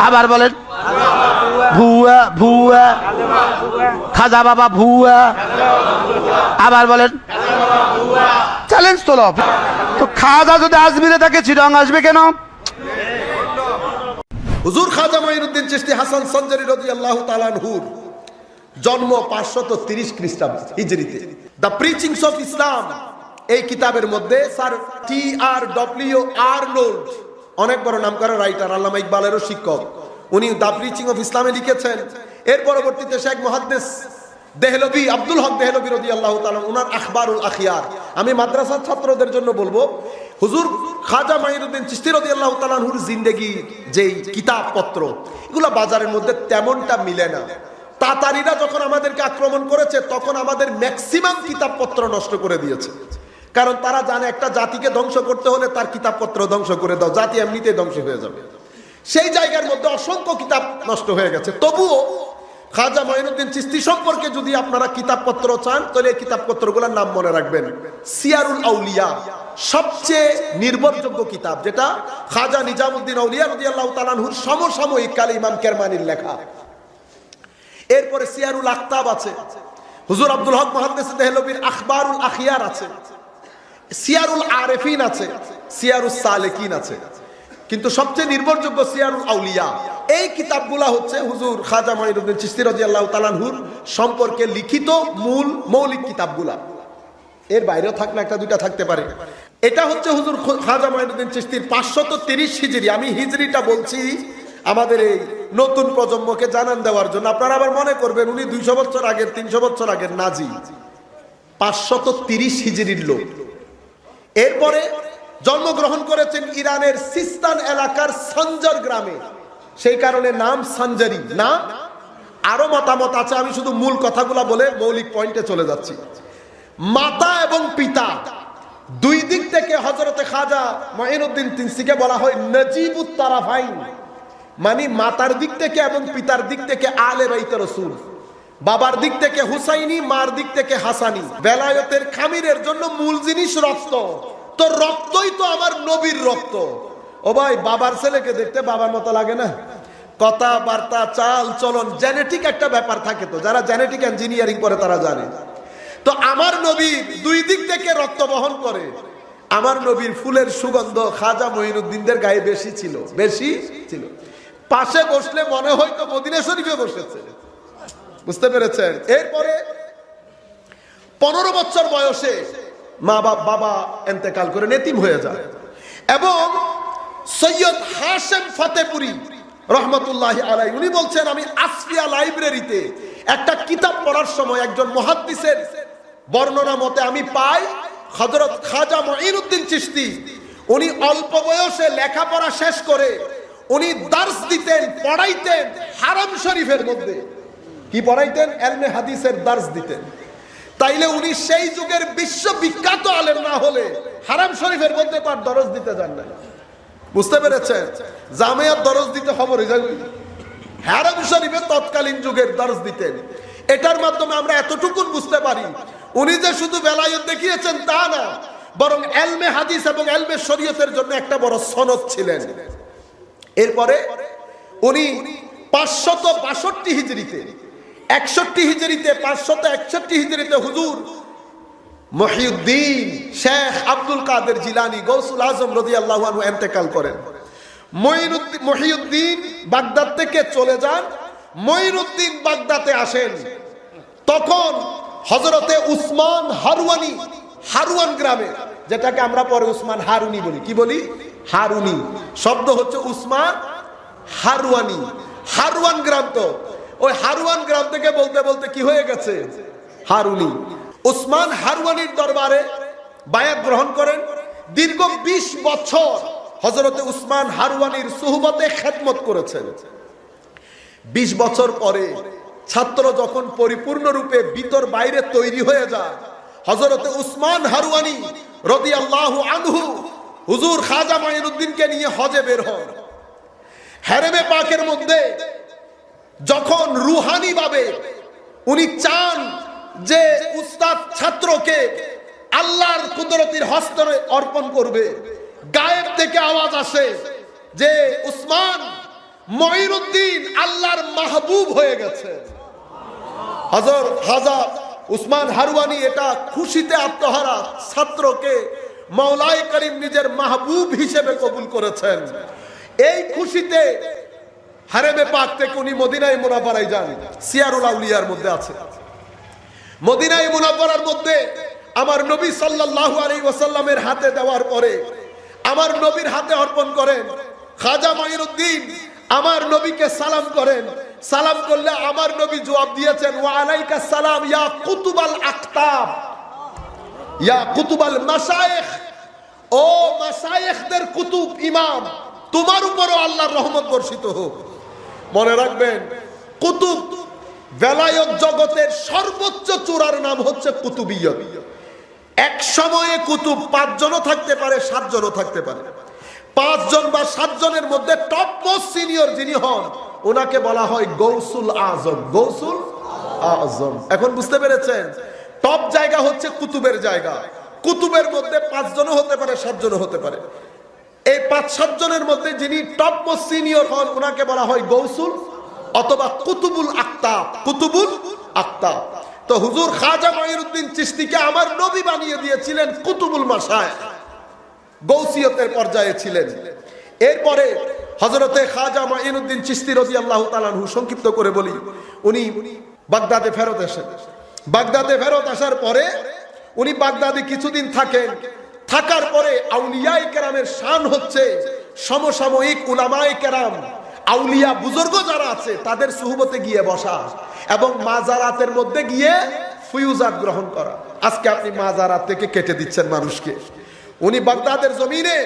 আবার বলেন ভুয়া ভুয়া, খাজা বাবা ভুয়া। আবার বলেন চ্যালেঞ্জ তোলো। তো খাজা যদি আজমিরে থাকে চিটাং আসবে কেন? হুজুর খাজা মঈনুদ্দিন চিশতি হাসান সঞ্জারি রাদিয়াল্লাহু তাআলা আনহুর জন্ম 530 খ্রিস্টাব্দ হিজরিতে। দ্য প্রিচিংস অফ ইসলাম এই কিতাবের মধ্যে স্যার T.R.W. আর্নল্ড, অনেক বড় নামকরা রাইটার, আল্লামা ইকবালেরও শিক্ষক, উনি দ্য প্রিচিং অফ ইসলামে লিখেছেন। এর পরবর্তীতে শেখ মুহাদ্দিস দেহলভী, আব্দুল হক দেহলভী রাদিয়াল্লাহু তাআলা, উনার আখবারুল আখিয়ার। আমি মাদ্রাসার ছাত্রদের জন্য বলবো, হুজুর খাজা মঈনুদ্দিন চিশতি রাদিয়াল্লাহু তাআলা আনহুর জিন্দেগি যেই কিতাবপত্র, এগুলো বাজারের মধ্যে তেমনটা মিলে না। তাতারিরা যখন আমাদেরকে আক্রমণ করেছে তখন আমাদের ম্যাক্সিমাম কিতাবপত্র নষ্ট করে দিয়েছে। কারণ তারা জানে একটা জাতিকে ধ্বংস করতে হলে তার কিতাবপত্র ধ্বংস করে দাও, জাতি এমনিতেই ধ্বংস হয়ে যাবে। সেই জায়গার মধ্যে অসংখ্য কিতাব নষ্ট হয়ে গেছে। তবুও খাজা মঈনুদ্দিন চিশতি সম্পর্কে যদি আপনারা কিতাবপত্র চান তাহলে এই কিতাবপত্রগুলোর নাম মনে রাখবেন। সিয়ারুল আউলিয়া সবচেয়ে নির্ভরযোগ্য কিতাব, যেটা খাজা নিজামুদ্দিন আউলিয়া রাদিয়াল্লাহু তাআলা আনহুর সমসাময়িক কালে ইমাম কেরমানির লেখা। এরপরে সিয়ারুল আখতাব আছে, হুজুর আব্দুল হক মুহাদ্দিস দেহলভীর আখবারুল আখিয়ার আছে, সিয়ারুল আরেফিন আছে, সিয়ারুস সালেকিন আছে, কিন্তু সবচেয়ে নির্ভরযোগ্য সিয়ারুল আউলিয়া। এই কিতাবগুলা হচ্ছে হুজুর খাজা মঈনুদ্দিন চিশতি রাদিয়াল্লাহু তাআলা আনহুর সম্পর্কে লিখিত মূল মৌলিক কিতাবগুলা। এর বাইরেও থাকলে একটা দুইটা থাকতে পারে। এটা হচ্ছে হুজুর খাজা মঈনুদ্দিন চিশতির 530 হিজরি। আমি হিজরিটা বলছি আমাদের এই নতুন প্রজন্মকে জানান দেওয়ার জন্য। আপনারা আবার মনে করবেন উনি 200 বছর আগের 300 বছর আগের নাজি, 530 হিজরির লোক। এরপরে জন্মগ্রহণ করেছেন ইরানের সিস্তান এলাকার সঞ্জর গ্রামে, সেই কারণে নাম সঞ্জারি। না, আরো মতামত আছে, আমি শুধু মূল কথাগুলা বলে মৌলিক পয়েন্টে চলে যাচ্ছি। মাতা এবং পিতা দুই দিক থেকে হযরতে খাজা মঈনুদ্দিন চিশতিকে বলা হয় নজিবুত তারাফাইন, মানে মাতার দিক থেকে এবং পিতার দিক থেকে আলে বাইত রাসূল, বাবার দিক থেকে হুসাইনি, মার দিক থেকে হাসানি। বেলায়েতের খামিরের জন্য মূল জিনিস রক্ত, তো রক্তই তো আমার নবীর রক্ত। ও ভাই, বাবার ছেলেকে দেখতে বাবার মতো লাগে না? কথাবার্তা, চাল চলন, জেনেটিক একটা ব্যাপার থাকে। তো যারা জেনেটিক ইঞ্জিনিয়ারিং করে তারা জানে। তো আমার নবী দুই দিক থেকে রক্ত বহন করে। আমার নবীর ফুলের সুগন্ধ খাজা মঈনুদ্দিনদের গায়ে বেশি ছিল, বেশি ছিল। পাশে বসলে মনে হয়তো মদিনা শরীফে বসেছে, বুঝতে পেরেছেন? এরপরে 15 বছর বয়সে বাবা ইন্তেকাল করে নেতিম হয়ে যায়, এবং সৈয়দ হাশেম ফতেপুরি রহমতুল্লাহি আলাইহি উনি বলছেন, আমি আসফিয়া লাইব্রেরিতে একটা কিতাব পড়ার সময় একজন মুহাদ্দিসের বর্ণনা মতে আমি পাই হযরত খাজা মঈনুদ্দিন চিশতি উনি অল্প বয়সে লেখাপড়া শেষ করে উনি দার্স দিতেন, পড়াইতেন হারাম শরীফের মধ্যে। কি পড়াইতেন? ইলমে হাদিসের দার্স দিতেন। তাইলে উনি সেই যুগের বিশ্ববিখ্যাত আলেম না হলে হারাম শরীফের মধ্যে তার দরজ দিতে যান না, বুঝতে পেরেছেন? জামিয়াত দরজ দিতে খবর হয়ে যাবে, হারাম শরীফে তৎকালীন যুগের দরজ দিতেন। এটার মাধ্যমে আমরা এতটুকু বুঝতে পারি উনি যে শুধু বেলায়েত দেখিয়েছেন তা না, বরং ইলমে হাদিস এবং ইলমে শরীয়তের জন্য একটা বড় সনদ ছিলেন। এরপরে উনি 562 হিজরিতে, 61 হিজরিতে, 561 হিজরিতে হুজুর মহিউদ্দিন শেখ আব্দুল কাদের জিলানী গৌসুল আজম রাদিয়াল্লাহু আনহু ইন্তেকাল করেন। মহিউদ্দিন বাগদাদ থেকে চলে যান, মঈনুদ্দিন বাগদাদে আসেন। তখন হযরতে উসমান হারওয়ানি, হারওয়ান গ্রামে, যেটাকে আমরা পরে উসমান হারুনি বলি, কি বলি? হারুনি। শব্দ হচ্ছে উসমান হারওয়ানি, হারওয়ান গ্রাম। তো ওই হারওয়ান গ্রাম থেকে বলতে বলতে কি হয়ে গেছে? হারুনি। উসমান হারওয়ানির দরবারে বায়াত গ্রহণ করেন। দীর্ঘ 20 বছর হযরতে উসমান হারওয়ানির সুহবতে খেদমত করেছেন। 20 বছর পরে ছাত্র যখন পরিপূর্ণরূপে ভিতর বাইরে তৈরি হয়ে যায়, হযরতে উসমান হারওয়ানি রাদিয়াল্লাহু আনহু হুজুর খাজা মঈনুদ্দিনকে নিয়ে হজে বের হন। হেরেমে পাকের মধ্যে যখন রুহানি ভাবে উনি চান যে উস্তাদ ছাত্রকে আল্লাহর কুদরতির হস্তে অর্পণ করবে, গায়েব থেকে আওয়াজ আসে যে উসমান মঈনুদ্দিন আল্লাহর মাহবুব হয়ে গেছে। হযরত খাজা উসমান হারওয়ানি এটা খুশিতে আত্মহারা, ছাত্রকে মাওলায়ে করিম নিজের মাহবুব হিসেবে কবুল করেছেন। এই খুশিতে হারেমে পাক থেকে উনি মদিনায়ে মুনাওয়ারায় যান। সিয়ারুল আউলিয়ার মধ্যে আছে। মদিনায়ে মুনাওয়ারার মধ্যে আমার নবী সাল্লাল্লাহু আলাইহি ওয়াসাল্লামের হাতে দেওয়ার পরে আমার নবীর হাতে অর্পণ করেন। খাজা মঈনুদ্দিন আমার নবীকে সালাম করেন। সালাম করলে আমার নবী জবাব দিয়েছেন, ওয়া আলাইকাস সালাম ইয়া কুতুবাল আকতাব, ইয়া কুতুবাল মাশায়েখ, ও মাশায়েখদের কুতুব ইমাম, তোমার উপরও আল্লাহর রহমত বর্ষিত হোক। মনে রাখবেন, কুতুব বেলায়েত জগতের সর্বোচ্চ চূড়ার নাম হচ্ছে কুতুবিয়ত। এক সময়ে কুতুব 5 জনও থাকতে পারে, 7 জনও থাকতে পারে। 5 জন বা 7 জনের মধ্যে টপ মোস্ট সিনিয়র যিনি হন ওনাকে বলা হয় গৌসুল আজম। গৌসুল আজম। এখন বুঝতে পেরেছেন, টপ জায়গা হচ্ছে কুতুবের জায়গা। কুতুবের মধ্যে 5 জনও হতে পারে, 7 জনও হতে পারে। এই 5-7 জনের মধ্যে যিনি টপ মোস্ট সিনিয়র হন ওনাকে বলা হয় গৌসুল অথবা কুতুবুল আক্তাব। কুতুবুল আক্তাব। তো হুজুর খাজা মঈনুদ্দিন চিশতিকে আমার নবী বানিয়ে দিয়েছিলেন কুতুবুল মাশায়েখ, গৌসিয়তের পর্যায়ে ছিলেন। এরপরে হযরতে খাজা মঈনুদ্দিন চিশতি রাদিয়াল্লাহু তাআলা আনহু, সংক্ষিপ্ত করে বলি, উনি বাগদাদে ফেরত আসেন। বাগদাদে ফেরত আসার পরে উনি বাগদাদে কিছুদিন থাকেন। থাকার পরে আউলিয়ায়ে কেরামের শান হচ্ছে সমসাময়িক উলামায়ে কেরাম, আউলিয়া বুজুর্গ যারা আছে তাদের সুহবতে গিয়ে বসা এবং মাজারাতের মধ্যে গিয়ে ফুয়ুজাত গ্রহণ করা। আজকে আপনি মাজারাত থেকে কেটে দিচ্ছেন মানুষকে। উনি বাগদাদের জমিনে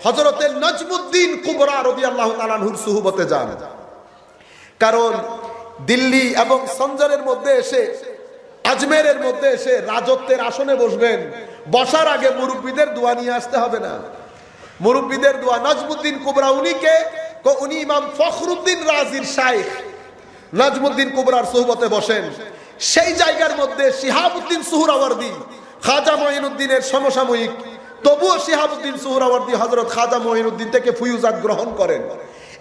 হযরতে নজমুদ্দিন কুবরা রাদিয়াল্লাহু তাআলা আনহুর সুহবতে যান। কারণ দিল্লি এবং সঞ্জরের মধ্যে এসে, আজমেরের মধ্যে এসে রাজত্বের আসনে বসবেন, বসার আগে মুরব্বীদের দোয়া নিয়ে আসতে হবে না? মুরব্বীদের দোয়া। নজমুদ্দিন কুবরা উনি ইমাম ফখরুদ্দিন রাজির শাইখ। নজমুদ্দিন কুবরার সুহবতে বসেন। সেই জায়গার মধ্যে শিহাবউদ্দিন সুহরাওয়ার্দী খাজা মঈনুদ্দিনের সমসাময়িক, তবুও শিহাবউদ্দিন সুহরাওয়ার্দী হযরত খাজা মঈনুদ্দিন থেকে ফুয়ুজাত গ্রহণ করেন।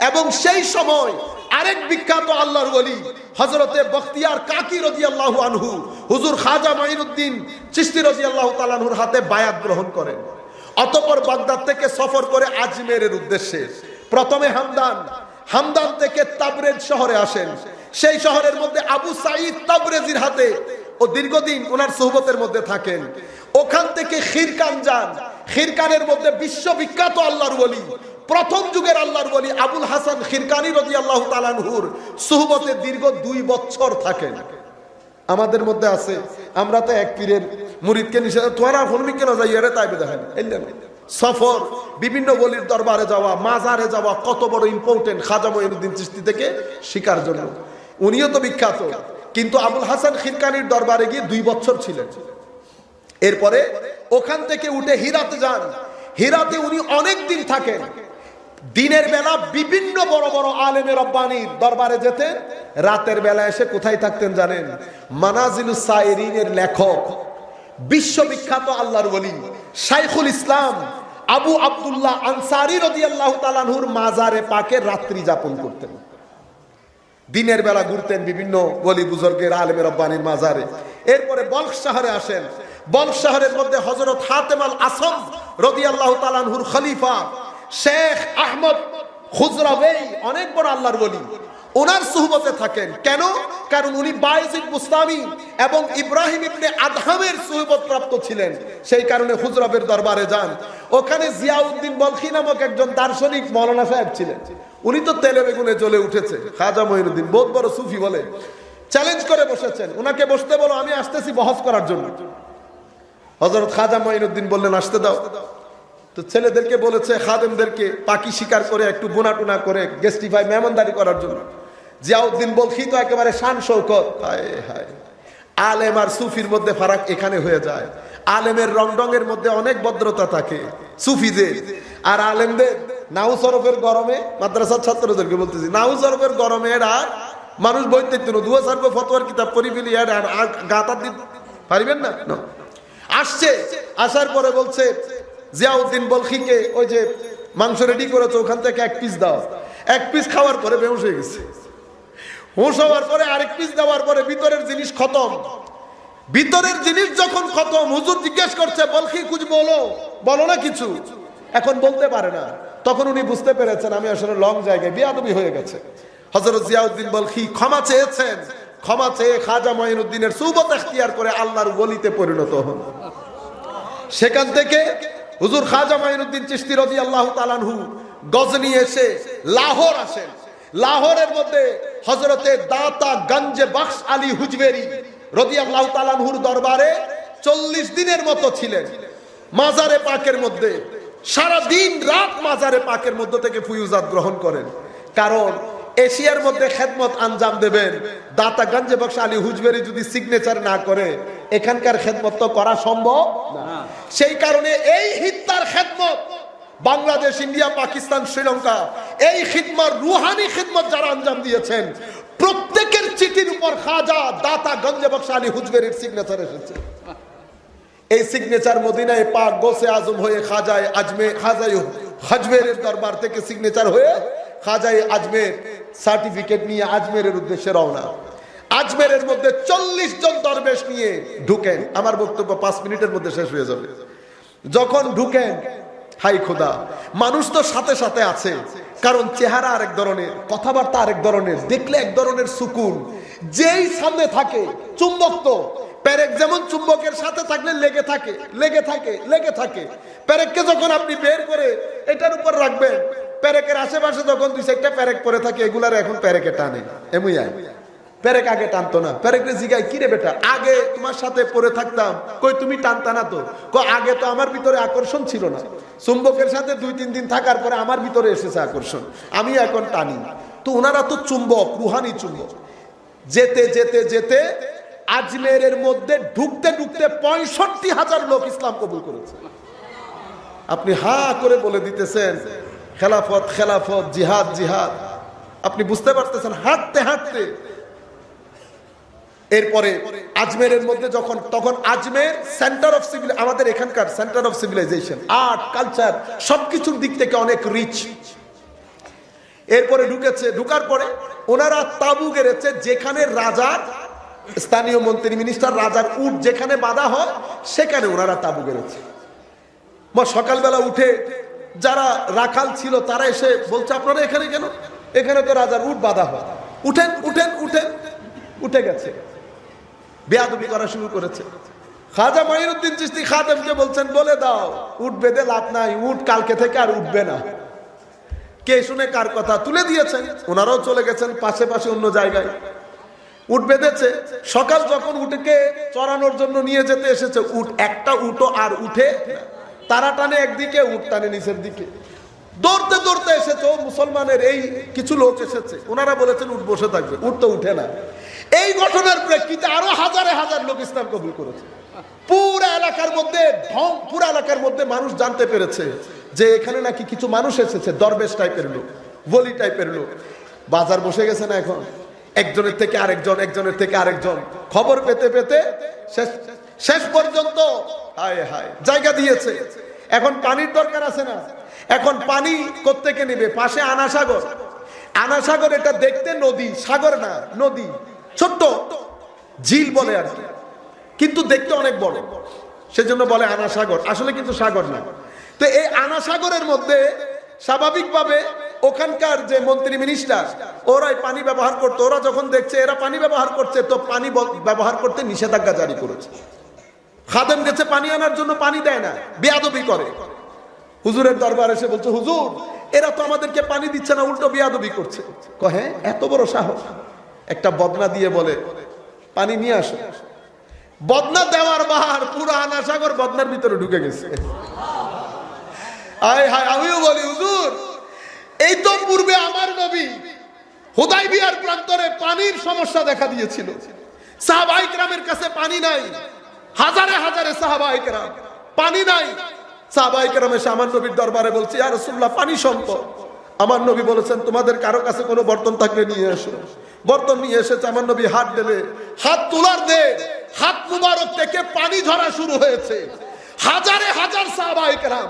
এবং সেই সময় আরেক বিখ্যাত আল্লাহর ওলি হযরতে বখতিয়ার কাকি রাদিয়াল্লাহু আনহু হুজুর খাজা মঈনুদ্দিন চিশতি রাদিয়াল্লাহু তাআলা আনহুর হাতে বায়াত গ্রহণ করেন। অতঃপর বাগদাদ থেকে সফর করে আজমেরের উদ্দেশ্যে প্রথমে হামদান থেকে তাবরেজ শহরে আসেন। সেই শহরের মধ্যে আবু সাঈদ তাবরেজির হাতে ও দীর্ঘদিন ওনার সুহবতের মধ্যে থাকেন। ওখান থেকে খিরকান যান। খিরকানের মধ্যে বিশ্ববিখ্যাত আল্লাহর ওলি, প্রথম যুগের আল্লাহর ওলি আবুল হাসান খিরকানি রাদিয়াল্লাহু তাআলা আনহুর সুহবতে দীর্ঘ 2 বছর থাকেন। আমাদের মধ্যে আছে, আমরা তো এক পীরের মুরিদকে নিষেধ, তোরা হনুমিকে না যাই আরে তাই দেখেন সফর, বিভিন্ন ওলির দরবারে যাওয়া, মাজারে যাওয়া কত বড় ইম্পর্টেন্ট খাজা মঈনুদ্দিন চিশতি থেকে শিকার জন্য। উনিও তো বিখ্যাত, কিন্তু আবুল হাসান খিরকানির দরবারে গিয়ে 2 বছর ছিলেন। এরপরে ওখান থেকে উঠে হিরাতে যান। হিরাতে উনি অনেক দিন থাকেন। দিনের বেলা বিভিন্ন বড় বড় আলেমে রব্বানির দরবারে যেতেন, রাতের বেলা এসে কোথায় থাকতেন জানেন? মানাজিলুস সাইরিনের লেখক, বিশ্ববিখ্যাত আল্লাহর ওলি শাইখুল ইসলাম আবু আব্দুল্লাহ আনসারী রাদিয়াল্লাহু তাআলা আনহুর মাজারে পাকে রাত্রি যাপন করতেন। দিনের বেলা ঘুরতেন বিভিন্ন ওলি বুজুর্গের আলেমে রব্বানির মাজারে। এরপরে বলখ শহরে আসেন। বলখ শহরের মধ্যে হযরত হাতেম আল আসম রাদিয়াল্লাহু তাআলা আনহুর খলিফা শেখ আহমদ খুজরাওয়ি, অনেক বড় আল্লাহর ওলি, ওনার সুহবতে থাকেন। কেন? কারণ উনি বায়েজিদ বুস্তামি এবং ইব্রাহিম ইবনে আদহামের সুহবত প্রাপ্ত ছিলেন। সেই কারণে খুজরাবের দরবারে যান। ওখানে জিয়াউদ্দিন বলখি নামক একজন দার্শনিক মৌলানা সাহেব ছিলেন। উনি তো তেলে বেগুনে জ্বলে উঠেছে। খাজা মঈনুদ্দিন বহুত বড় সুফি বলে চ্যালেঞ্জ করে বসেছেন, ওনাকে বসতে বলো, আমি আসতেছি বহস করার জন্য। হযরত খাজা মঈনুদ্দিন বললেন আসতে দাও। তো ছেলেদেরকে বলেছে, খাদেমদেরকে পাখি শিকার করে একটু বোনা টুনা করে গেস্টিফাই মেহমানদারি করার জন্য। জিয়াউদ্দিন বলখি তো একেবারে শান শৌকত। হায় হায়, আলেম আর সুফির মধ্যে ফারাক এখানে হয়ে যায়। আলেমের রংডঙের মধ্যে অনেক ভদ্রতা থাকে সুফিদের, আর আলেমদের নাউসরফের গরমে, মাদ্রাসার ছাত্রদেরকে বলতেছি, নাউসরফের গরমে এরা মানুষ বইতে দুয়া সার্ব ফতোয়ার কিতাব পড়ি ফেলি আর গাতার দিন পারিবেন না। আসছে, আসার পরে বলছে জিয়াউদ্দিন বলখিকে, ওই যে মাংস রেডি করেছো ওখান থেকে 1 পিস দাও। এক পিস খাওয়ার পরে বেহুশ হয়ে গেছে। হুঁশ হওয়ার পরে আরেক পিস দেওয়ার পরে ভিতরের জিনিস খতম। ভিতরের জিনিস যখন খতম, হুজুর জিজ্ঞেস করছে বলখি কুছ বলো, বলো না কিছু। এখন বলতে পারে না। তখন উনি বুঝতে পেরেছেন আমি আসলে লং জায়গায় বেয়াদবি হয়ে গেছে। হযরত জিয়াউদ্দিন বলখি ক্ষমা চেয়েছেন, ক্ষমা চেয়ে খাজা মঈনুদ্দিনের সুবত এখতিয়ার করে আল্লাহর ওলিতে পরিণত হন। সেখান থেকে হুজুর খাজা মঈনুদ্দিন চিশতি রাদিয়াল্লাহু তাআলা আনহু গজনি এসে লাহোর আসেন। লাহোরের মধ্যে হযরতে দাতা গঞ্জে বখশ আলী হুজবেরি রাদিয়াল্লাহু তাআলা আনহুর দরবারে 40 দিনের মতো ছিলেন। মাজারে পাকের মধ্যে সারা দিন রাত মাজারে পাকের মধ্যে থেকে ফুয়ুজাত গ্রহণ করেন। কারণ এশিয়ার মধ্যে খেদমত আঞ্জাম দেবেন, দাতা গঞ্জে বখশ আলী হুজবেরি যদি সিগনেচার না করে এখানকার খেদমত তো করা সম্ভব না। সেই কারণে এই হিত্তার খেদমত বাংলাদেশ, ইন্ডিয়া, পাকিস্তান, শ্রীলঙ্কা, এই খিদমত রুহানি খিদমত যারা আঞ্জাম দিয়েছেন প্রত্যেকের চিঠির উপর খাজা দাতা গঞ্জে বখশ আলী হুজবেরির সিগনেচার এসেছে। এই সিগনেচার মদিনায় পাক গোসে আজম হয়ে খাজায় আজমের, খাজায় হাজমেরের দরবার থেকে সিগনেচার হয়ে খাজায় আজমের সার্টিফিকেট নিয়ে আজমেরের উদ্দেশ্যে রওনা। আজমেরের মধ্যে 40 জন দরবেশ নিয়ে ঢুকেন। আমার বক্তব্য 5 মিনিটের মধ্যে শেষ হয়ে যাবে। যখন ঢুকেন, হাই খোদা, মানুষ তো সাথে সাথে আছে, কারণ চেহারা আরেক ধরনের, কথাবার্তা আরেক ধরনের, দেখলে এক ধরনের সুকুন। যেই সামনে থাকে চুম্বক, তো পেরেক যেমন চুম্বকের সাথে থাকলে লেগে থাকে লেগে থাকে লেগে থাকে। পেরেককে যখন আপনি বের করে এটার উপর রাখবেন, পেরেকের আশেপাশে যখন 2-4টা পেরেক পরে থাকে, এগুলার এখন পেরেকে টানে। এমনি পেরেক আগে টানতো না। পেরেকরে জিগায়, কি রে বেটা, আগে তোমার সাথে পরে থাকতাম, কই তুমি টানতা না তো? আগে তো আমার ভিতরে আকর্ষণ ছিল না, চুম্বকের সাথে 2-3 দিন থাকার পরে আমার ভিতরে এসেছে আকর্ষণ, আমি এখন টানি। তো ওনারা তো চুম্বক, রুহানি চুম্বক। যেতে যেতে যেতে আজমেরের মধ্যে ঢুকতে ঢুকতে 65,000 লোক ইসলাম কবুল করেছে। আপনি হা করে বলে দিতেছেন খেলাফত খেলাফত, জিহাদ জিহাদ, আপনি বুঝতে পারতেছেন হাঁটতে হাঁটতে। এরপরে আজমেরের মধ্যে যখন, তখন আজমের সেন্টার অফ সিভিল, আমাদের এখানকার centre of civilisation, art, culture সবকিছুর দিক থেকে অনেক রিচ। এরপরে ঢুকেছে, ঢুকার পরে ওনারা তাবু গেড়েছে যেখানে রাজার, স্থানীয় মন্ত্রী মিনিস্টার, রাজার উট যেখানে বাঁধা হয় সেখানে ওনারা তাবু গেড়েছে। সকালবেলা উঠে যারা রাখাল ছিল তারা এসে বলছে, আপনারা এখানে কেন? এখানে তো রাজার উট বাঁধা হয়, উঠেন উঠেন উঠেন। উঠে গেছে, বেয়াদবি করা শুরু করেছে। খাজা মঈনুদ্দিন চিশতি খাদেমকে বলছেন, বলে দাও উট বেঁধে লাভ নাই, উট কালকে থেকে আর উঠবে না। কে শুনে কার কথা তুলে দিয়েছেন, ওনারাও চলে গেছেন পাশে পাশে অন্য জায়গায়। উট বেঁধেছে, সকাল যখন উটকে চড়ানোর জন্য নিয়ে যেতে এসেছে, উট একটা উটও আর উঠে, তারা টানে একদিকে, উট টানে নিচের দিকে। দৌড়তে দৌড়তে এসেছে মুসলমানের এই কিছু লোক এসেছে, ওনারা বলেছেন উট বসে থাকবে, উট তো উঠে না। এই ঘটনার প্রেক্ষিতে আরো হাজারে হাজার লোক ইসলাম কবুল করেছে। পুরো এলাকার মধ্যে পুরো এলাকার মধ্যে মানুষ জানতে পেরেছে যে এখানে নাকি কিছু মানুষ এসেছে, দরবেশ টাইপের লোক, ওলি টাইপের লোক। বাজার বসে গেছে না এখন, একজনের থেকে আরেকজন, একজনের থেকে আরেকজন খবর পেতে পেতে শেষ পর্যন্ত হায় হায় জায়গা দিয়েছে। এখন পানির দরকার আছে না, এখন পানি কোত্থেকে নেবে? পাশে আনাসাগর। আনাসাগর এটা দেখতে নদী, সাগর না, নদী, ছোট্ট ঝিল বলে আর কি, কিন্তু দেখতে অনেক বড়, সেজন্য বলে আনাসাগর, আসলে কিন্তু সাগর না। তো এই আনাসাগরের মধ্যে স্বাভাবিকভাবে ওখানকার যে মন্ত্রী মিনিস্টার, ওরাই পানি ব্যবহার করতো। ওরা যখন দেখছে এরা পানি ব্যবহার করছে, তো পানি ব্যবহার করতে নিষেধাজ্ঞা জারি করেছে। খাদেম গেছে পানি আনার জন্য, পানি দেয় না, বেয়াদবি করে। হুজুরের দরবার এসে বলছে, হুজুর এরা তো আমাদেরকে পানি দিচ্ছে না, উল্টো বেয়াদবি করছে। কহে এত বড় সাহস? একটা বদনা দিয়ে বলে পানি নিয়ে আসো। বদনা দেওয়ার বাহার পুরো আনাসাগর বদনার ভিতরে ঢুকে গেছে। আয় হায়, আমিও বলি হুজুর এই তো পূর্বে আমার নবী হুদাইবিয়ার প্রান্তরে পানির সমস্যা দেখা দিয়েছিল, সাহাবায়ে কেরামের কাছে পানি নাই, হাজারে হাজারে সাহাবায়ে কেরাম, পানি নাই। সাহাবায়ে কেরাম এসে আমার নবীর দরবারে বলছে, ইয়া রাসূলুল্লাহ পানি সম্পদ। আমার নবী বলেছেন তোমাদের কারো কাছে কোনো বর্তন থাকলে নিয়ে এসো। বর্তন নিয়ে এসেছে, আমার নবী হাত দিলে, হাত তোলার দে হাত মুবারক থেকে পানি ঝরা শুরু হয়েছে। হাজারে হাজার সাহাবায়ে কেরাম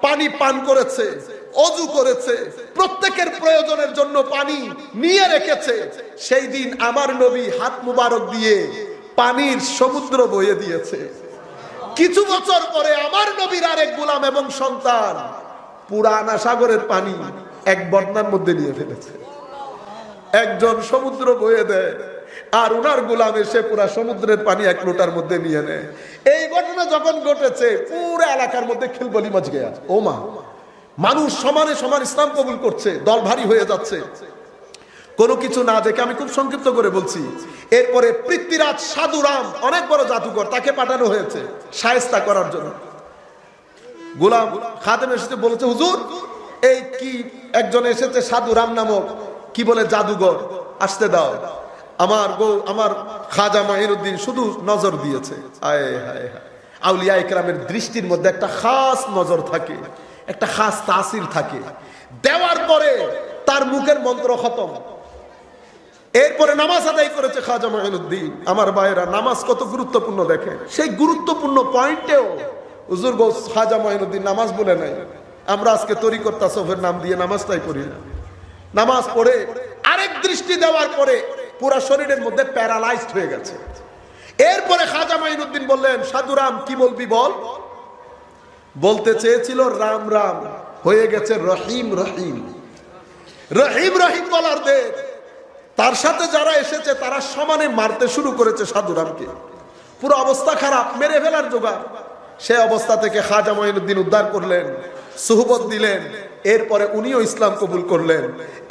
পানি পান করেছে। অজু করেছে, প্রত্যেকের প্রয়োজনের জন্য পানি নিয়ে রেখেছে। সেই দিন আমার নবী হাত মুবারক দিয়ে পানির সমুদ্র বয়ে দিয়েছে। কিছু বছর পরে আমার নবীর আরেক গোলাম এবং সন্তান পুরানা সাগরের পানি এক বদনার মধ্যে নিয়ে ফেলেছে। একজন সমুদ্র বয়ে দেয় আর উনার গোলাম এসে পুরা সমুদ্রের পানি এক লোটার মধ্যে নিয়ে নেয়। এই ঘটনা যখন ঘটেছে পুরো এলাকার মধ্যে খিলবলি মচ গেয়া। ও মা, মানুষ সমানে সমান ইসলাম কবুল করছে, দল ভারী হয়ে যাচ্ছে। কোনো কিছু না দেখে আমি খুব সংক্ষিপ্ত করে বলছি। এরপরে পৃথ্বীরাজ সাধুরাম, অনেক বড় জাদুকর, তাকে পাঠানো হয়েছে শায়েস্তা করার জন্য। গোলাম খাদেম এসেছে, বলেছে হুজুর এই কি একজন এসেছে সাধুরাম নামক, কি বলে জাদুঘর, আসতে দাও। আমার খাজা মাইনুদ্দিন শুধু নজর দিয়েছে। আয় হায় হায়, আউলিয়া ইকরামের দৃষ্টির মধ্যে একটা খাস নজর থাকে, একটা খাস তাসির থাকে। দেওয়ার পরে তার মুখের মন্ত্র খতম। এরপরে নামাজ আদায় করেছে খাজা মাইনুদ্দিন। আমার ভাইয়েরা, নামাজ কত গুরুত্বপূর্ণ দেখেন। সেই গুরুত্বপূর্ণ পয়েন্টেও হুজুর গো খাজা মাইনুদ্দিন নামাজ বলে নাই। আমরা আজকে তরিকত তাসাউফের নাম দিয়ে নামাজটাই পড়ি না। নামাজ পড়ে আরেক দৃষ্টি দেওয়ার পরে পুরা শরীরের মধ্যে প্যারালাইজড হয়ে গেছে। এরপরে খাজা মাইনুদ্দিন বললেন, সাধুরাম কি বলবি বল। বলতে চেয়েছিল রাম রাম, হয়ে গেছে রহিম রহিম। রহিম রহিম বলার দে, তার সাথে যারা এসেছে তারা সমানে মারতে শুরু করেছে সাধুরামকে। পুরো অবস্থা খারাপ, মেরে ফেলার জোগাড়। সে অবস্থা থেকে খাজা মাইনুদ্দিন উদ্ধার করলেন, সুহবত দিলেন। এরপরে উনিও ইসলাম কবুল করলেন।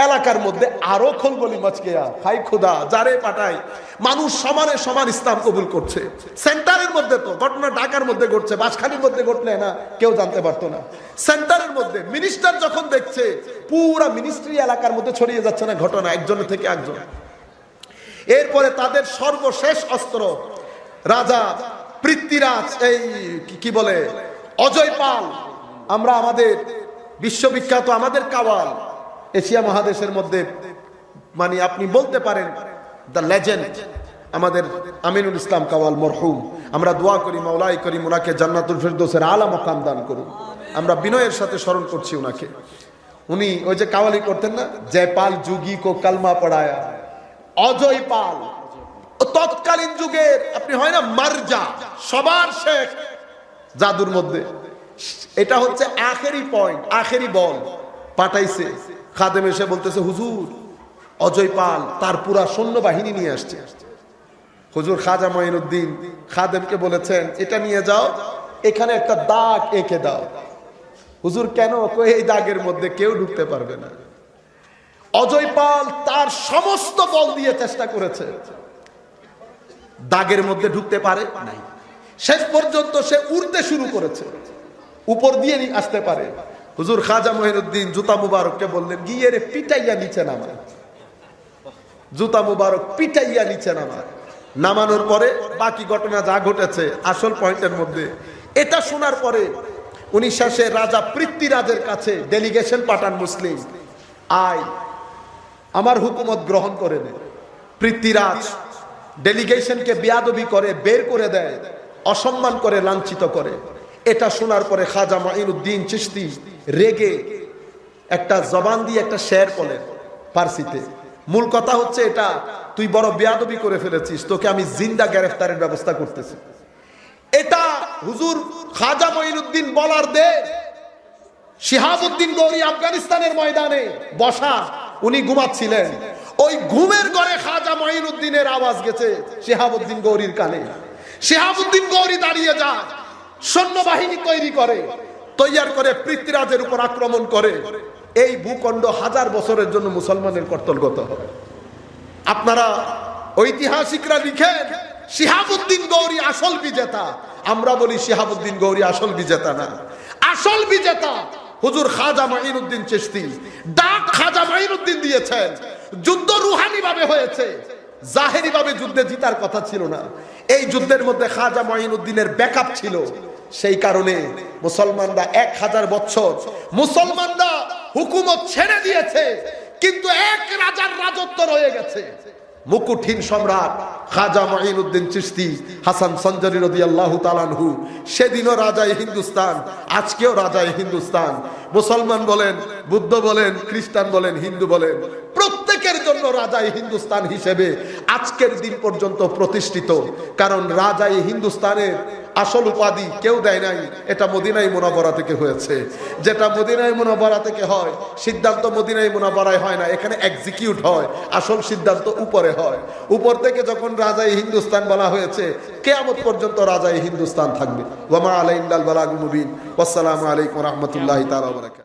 এলাকার মধ্যে আরো খলবলি মচকেয়া, হাই খোদা, যারে পাঠায় মানুষ সমানে সমান ইসলাম কবুল করছে। সেন্টারের মধ্যে তো ঘটনা ঢাকার মধ্যে ঘটছে, বাঁশখালীর মধ্যে ঘটলে না কেউ জানতে পারতো না। সেন্টারের মধ্যে মিনিস্টার যখন দেখছে পুরা মিনিস্ট্রি এলাকার মধ্যে ছড়িয়ে যাচ্ছে না ঘটনা, একজনের থেকে একজন। এরপরে তাদের সর্বশেষ অস্ত্র রাজা পৃথ্বীরাজ, এই কি বলে অজয় পাল, আমরা আমাদের বিশ্ববিখ্যাত আমাদের কাওয়াল, এশিয়া মহাদেশের মধ্যে মানে আপনি বলতে পারেন দ্য লেজেন্ড, আমাদের আমিনুল ইসলাম কাওয়াল মরহুম। আমরা দোয়া করি মাওলাই করি উনাকে জান্নাতুল ফেরদৌসের আলা মাকাম দান করুন। আমরা বিনয়ের সাথে স্মরণ করছি উনাকে। উনি ওই যে কাওয়ালি করতেন না, জয়পাল যুগী কো কালমা পড়ায়া, অজয় পাল তৎকালীন যুগের আপনি হয় না মার্জা, সবার শেষ জাদুর মধ্যে। এটা হচ্ছে আখেরি পয়েন্ট, আখেরি বল পাঠাইছে। খাদেম এসে বলতেছে, হুজুর অজয় পাল তার পুরা সৈন্যবাহিনী নিয়ে আসছে। হুজুর খাজা মাইনুদ্দিন খাদেমকে বলেছেন, এটা নিয়ে যাও, এখানে একটা দাগ এঁকে দাও। হুজুর কেন? এই দাগের মধ্যে কেউ ঢুকতে পারবে না। অজয় পাল তার সমস্ত বল দিয়ে চেষ্টা করেছে, দাগের মধ্যে ঢুকতে পারে নাই। শেষ পর্যন্ত সে উড়তে শুরু করেছে, উপর দিয়ে আসতে পারে। হুজুর খাজা মঈনুদ্দিন জুতা মুবারককে বললেন, গিয়ে রে পিটাইয়া নিচে নামা। জুতা মুবারক পিটাইয়া নিচে নামা। নামানোর পরে বাকি ঘটনা যা ঘটেছে আসল পয়েন্টের মধ্যে, এটা শোনার পরে উনি শেষে রাজা পৃথ্বীরাজের কাছে ডেলিগেশন পাঠান, মুসলিম আয় আমার হুকুমত গ্রহণ করে নে। পৃথ্বীরাজ ডেলিগেশনকে বেয়াদবি করে, বের করে দেয়, অসম্মান করে, লাঞ্ছিত করে। এটা শোনার পরে খাজা মাইনুদ্দিন চিশতি রেগে একটা জবান দিয়ে একটা শের বলেন ফার্সিতে। মূল কথা হচ্ছে এটা, তুই বড় বেয়াদবি করে ফেলেছিস, তোকে আমি জিন্দা গ্রেফতারের ব্যবস্থা করতেছি। এটা হুজুর খাজা মাইনুদ্দিন বলার দে শিহাবুদ্দিন গৌরী আফগানিস্তানের ময়দানে বসা, উনি ঘুমাচ্ছিলেন। ওই ঘুমের ঘরে খাজা মাইনুদ্দিনের আওয়াজ গেছে শিহাবুদ্দিন গৌরীর কানে। শিহাবুদ্দিন গৌরী দাঁড়িয়ে যায়, সৈন্যবাহিনী তৈরি করে, তৈয়ার করে পৃথ্বীরাজের উপর আক্রমণ করে। এই ভূখণ্ড 1000 বছরের জন্য মুসলমানের কর্তলগত হবে। আপনারা ঐতিহাসিকরা লিখেন শিহাবুদ্দিন গৌরী আসল বিজেতা। আমরা বলি শিহাবুদ্দিন গৌরী আসল বিজেতা না, আসল বিজেতা হুজুর খাজা মাইনুদ্দিন চিশতি। ডাক খাজা মাইনুদ্দিন দিয়েছেন। যুদ্ধ রুহানি ভাবে হয়েছে, জাহেরি ভাবে যুদ্ধে জিতার কথা ছিল না। এই যুদ্ধের মধ্যে খাজা মাইনুদ্দিনের ব্যাকআপ ছিল। সেই কারণে মুসলমানরা 1000 বছর মুসলমানরা হুকুমত ছেড়ে দিয়েছে, কিন্তু এক রাজার রাজত্ব রয়ে গেছে। মুকুটহীন সম্রাট খাজা মঈনুদ্দিন চিশতি হাসান সঞ্জরি রাদিয়াল্লাহু তাআলা আনহু, সেদিনও রাজায়ে হিন্দুস্তান, আজকেও রাজায়ে হিন্দুস্তান। মুসলমান বলেন, বুদ্ধ বলেন, খ্রিস্টান বলেন, হিন্দু বলেন, প্রত্যেকের জন্য রাজায়ে হিন্দুস্তান হিসেবে আজকের দিন পর্যন্ত প্রতিষ্ঠিত। কারণ রাজায়ে হিন্দুস্তানের আসল উপাধি কেউ দেয় নাই, এটা মদিনায়ে মুনাওয়ারা থেকে হয়েছে। যেটা মদিনায়ে মুনাওয়ারা থেকে হয়, সিদ্ধান্ত মদিনায়ে মুনাওয়ারায় হয় না, এখানে এক্সিকিউট হয়, আসল সিদ্ধান্ত উপরে হয়। উপর থেকে যখন রাজায়ে হিন্দুস্তান বলা হয়েছে, কিয়ামত পর্যন্ত রাজায়ে হিন্দুস্তান থাকবে। ওয়া মা আলাইনাল বালাগুল মুবিন। ওয়াসসালামু আলাইকুম ওয়া রাহমাতুল্লাহি তাআলা ওয়া বারাকাতুহু।